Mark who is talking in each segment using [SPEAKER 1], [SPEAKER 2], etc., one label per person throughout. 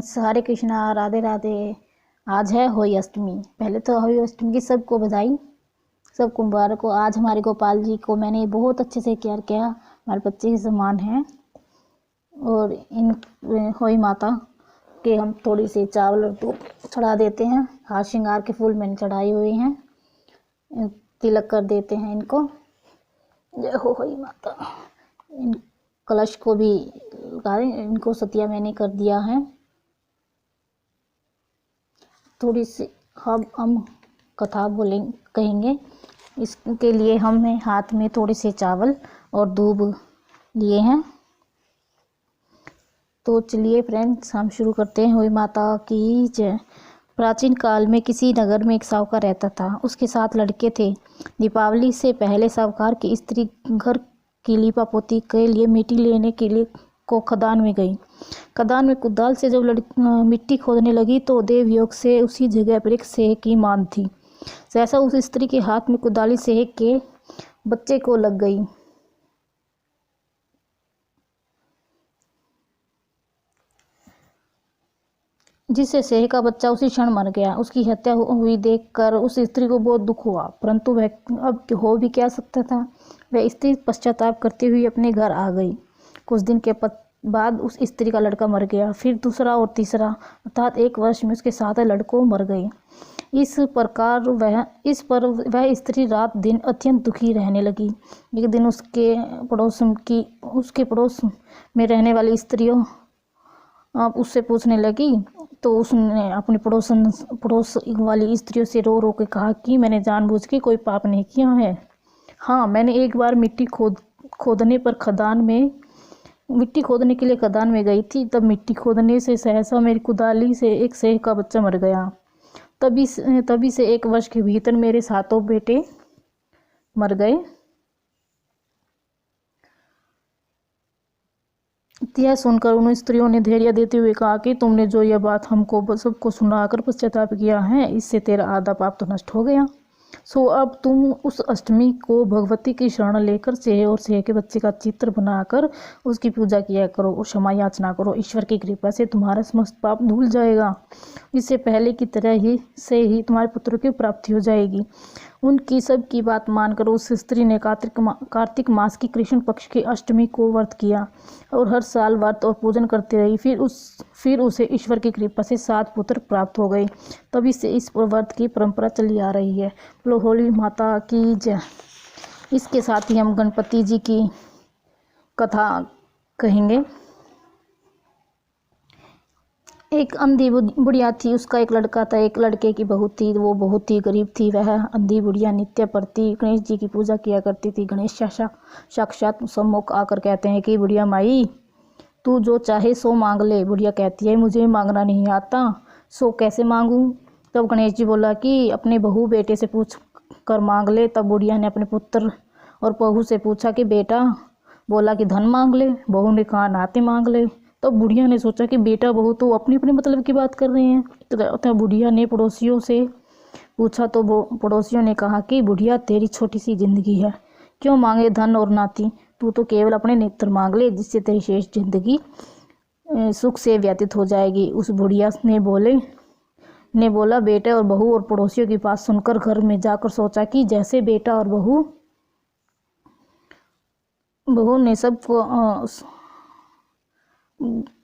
[SPEAKER 1] Friends, हरे कृष्णा, राधे राधे। आज है होली अष्टमी। पहले तो होली अष्टमी की सबको बधाई, सबको मुबारक हो। आज हमारे गोपाल जी को मैंने बहुत अच्छे से केयर किया, हमारे बच्चे के समान हैं। और इन होली माता के हम थोड़ी सी चावल और दूध चढ़ा देते हैं। हार श्रृंगार के फूल मैंने चढ़ाए हुए हैं, तिलक कर देते हैं इनको। जय हो होली माता। इन कलश को भी इनको सतिया मैंने कर दिया है। थोड़ी सी हम कथा बोलेंगे, कहेंगे। इसके लिए हमने हाथ में थोड़े से चावल और दूब लिए हैं। तो चलिए फ्रेंड्स, हम शुरू करते हैं। होली माता की जय। प्राचीन काल में किसी नगर में एक साहूकार रहता था। उसके 7 लड़के थे। दीपावली से पहले साहूकार की स्त्री घर की लीपापोती के लिए मिट्टी लेने के लिए खदान में गई। खदान में कुदाल से जब मिट्टी खोदने लगी तो देवयोग से उसी जगह पर एक सेह की मान थी। सहसा उस स्त्री के हाथ में कुदाली सेह के बच्चे को लग गई। जिससे सेह का बच्चा उसी क्षण मर गया। उसकी हत्या हुई देखकर उस स्त्री को बहुत दुख हुआ, परंतु वह अब हो भी क्या सकता था। वह स्त्री पश्चाताप करती हुई अपने घर आ गई। कुछ दिन के बाद उस स्त्री का लड़का मर गया। फिर दूसरा और तीसरा, अर्थात 1 वर्ष में उसके 7 लड़कों मर गए। इस पर वह स्त्री रात दिन अत्यंत दुखी रहने लगी। एक दिन उसके पड़ोस में रहने वाली स्त्रियों उससे पूछने लगी, तो उसने अपनी पड़ोस वाली स्त्रियों से रो रो के कहा कि मैंने जानबूझ के कोई पाप नहीं किया है। हाँ, मैंने एक बार मिट्टी खोदने के लिए खदान में गई थी। तब मिट्टी खोदने से सहसा मेरी कुदाली से एक सेह का बच्चा मर गया। तभी से 1 वर्ष के भीतर मेरे 7 बेटे मर गए। यह सुनकर उन स्त्रियों ने धैर्य देते हुए कहा कि तुमने जो यह बात हमको सबको सुनाकर पश्चाताप किया है, इससे तेरा आधा पाप तो नष्ट हो गया। सो अब तुम उस अष्टमी को भगवती की शरण लेकर सेह और सेह के बच्चे का चित्र बनाकर उसकी पूजा किया करो और क्षमा याचना करो। ईश्वर की कृपा से तुम्हारा समस्त पाप धुल जाएगा। इससे पहले की तरह ही तुम्हारे पुत्र की प्राप्ति हो जाएगी। उनकी सबकी बात मानकर उस स्त्री ने कार्तिक मास की कृष्ण पक्ष की अष्टमी को व्रत किया और हर साल व्रत और पूजन करती रही। फिर उसे ईश्वर की कृपा से 7 पुत्र प्राप्त हो गए। तभी से इस व्रत की परंपरा चली आ रही है। बोलो होली माता की जय। इसके साथ ही हम गणपति जी की कथा कहेंगे। एक अंधी बुढ़िया थी, उसका एक लड़का था। एक लड़के की बहू थी, वो बहुत ही गरीब थी। वह अंधी बुढ़िया नित्य प्रति गणेश जी की पूजा किया करती थी। गणेश साक्षात सम्मुख आकर कहते हैं कि बुढ़िया माई, तू जो चाहे सो मांग ले। बुढ़िया कहती है, मुझे मांगना नहीं आता, सो कैसे मांगूं। तब गणेश जी बोला कि अपने बहू बेटे से पूछ कर मांग ले। तब बुढ़िया ने अपने पुत्र और बहू से पूछा कि बेटा बोला कि धन मांग ले, बहू ने कहा नाते मांग ले। तो बुढ़िया ने सोचा कि बेटा बहू तो अपने अपने मतलब की बात कर रहे हैं। तो बुढ़िया ने पड़ोसियों से पूछा, तो वो पड़ोसियों ने कहा कि बुढ़िया तेरी छोटी सी जिंदगी है, क्यों मांगे धन और नाती। तू तो केवल अपने नेत्र मांग ले, जिससे तेरी शेष जिंदगी सुख से व्यतीत हो जाएगी। उस बुढ़िया ने बोला बेटे और बहू और पड़ोसियों की बात सुनकर घर में जाकर सोचा कि जैसे बेटा और बहू ने सबको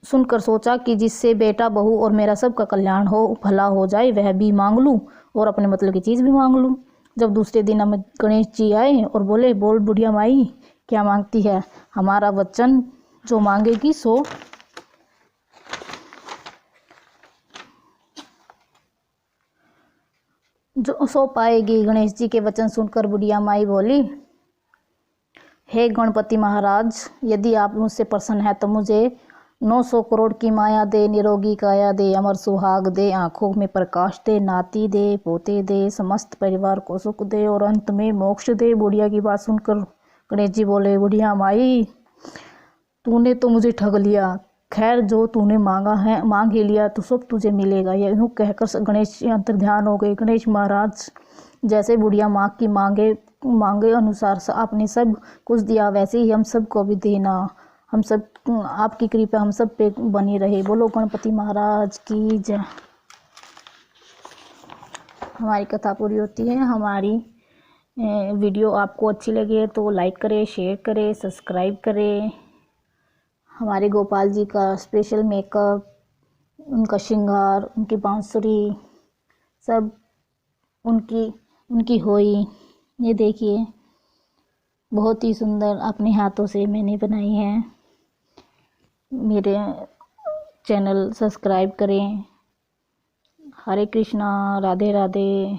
[SPEAKER 1] सुनकर सोचा कि जिससे बेटा बहू और मेरा सबका कल्याण हो, भला हो जाए, वह भी मांग लूं और अपने मतलब की चीज़ भी मांग लूं। जब दूसरे दिन हमें गणेश जी आए और बोले, बोल बुढ़िया माई क्या मांगती है, हमारा वचन जो मांगेगी सो पाएगी। गणेश जी के वचन सुनकर बुढ़िया माई बोली, हे गणपति महाराज, यदि आप मुझसे प्रसन्न हैं तो मुझे 900 करोड़ की माया दे, निरोगी काया दे, अमर सुहाग दे, आंखों में प्रकाश दे, नाती दे, पोते दे, समस्त परिवार को सुख दे और अंत में मोक्ष दे। बुढ़िया की बात सुनकर गणेश जी बोले, बुढ़िया माई तूने तो मुझे ठग लिया। खैर, जो तूने मांगा है मांग ही लिया तो सब तुझे मिलेगा। यह यूँ कहकर गणेश अंतर्ध्यान हो गए। गणेश महाराज जैसे बुढ़िया माँ की मांगे अनुसार आपने सब कुछ दिया, वैसे ही हम सबको भी देना। हम सब आपकी कृपा हम सब पे बनी रहे। बोलो गणपति महाराज की जय। हमारी कथा पूरी होती है। हमारी वीडियो आपको अच्छी लगे तो लाइक करें, शेयर करें, सब्सक्राइब करें। हमारे गोपाल जी का स्पेशल मेकअप, उनका श्रृंगार, उनकी बांसुरी, सब उनकी होई, ये देखिए बहुत ही सुंदर अपने हाथों से मैंने बनाई है। मेरे चैनल सब्सक्राइब करें। हरे कृष्णा, राधे राधे।